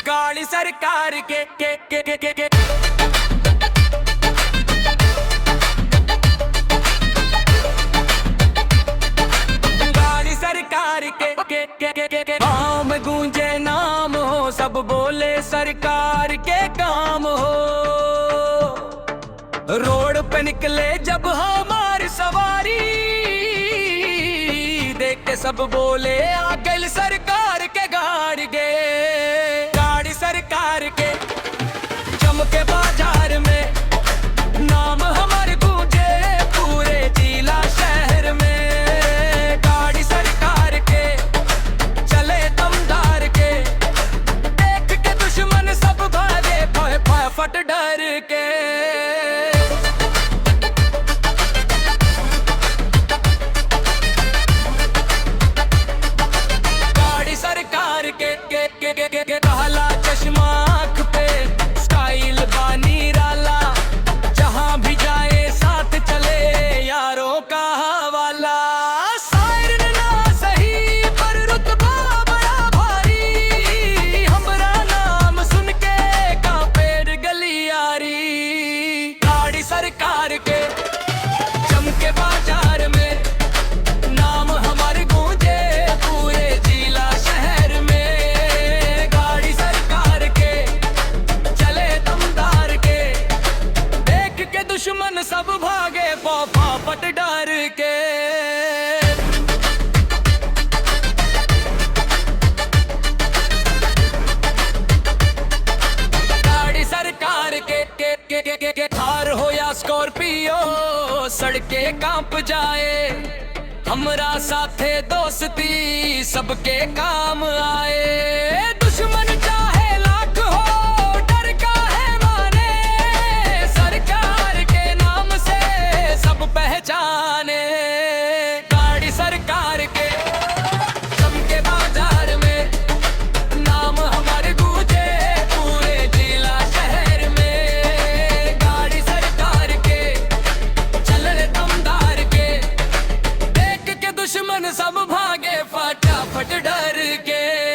गाड़ी सरकार के गाड़ी सरकार के गाँव में गूंजे नाम हो, सब बोले सरकार के काम हो। रोड पे निकले जब हमारी सवारी, देख के सब बोले आ गई सरकार के गाड़ी गे। गाड़ी सरकार के चमके बाजार में, नाम हमारे गूंजे पूरे जिला शहर में। गाड़ी सरकार के चले दमदार के, देख के दुश्मन सब भागे फट डर के। काला चश्मा आँख पे, स्टाइल बानी राला, जहाँ भी जाए साथ चले यारों का हवाला। सायरन ना सही पर रुतबा बड़ा भारी, हमारा नाम सुन के कांपे गलियारी। गाड़ी सरकार के चमके बाजार में, नाम हमारे गूंजे पूरे जिला शहर में। दुश्मन सब भागे फट डर के। गाड़ी सरकार के थार हो या स्कॉर्पियो, सड़के कांप जाए, हमरा साथे दोस्ती सबके काम आए। दुश्मन चाहे लाख हो, डर का है माने, सरकार के नाम से सब पहचाने। गाड़ी सरकार के चमके बाजार में, नाम हमारे गूंजे पूरे जिला शहर में। गाड़ी सरकार के चलने दमदार के, देख के दुश्मन सब भागे फटाफट डर के।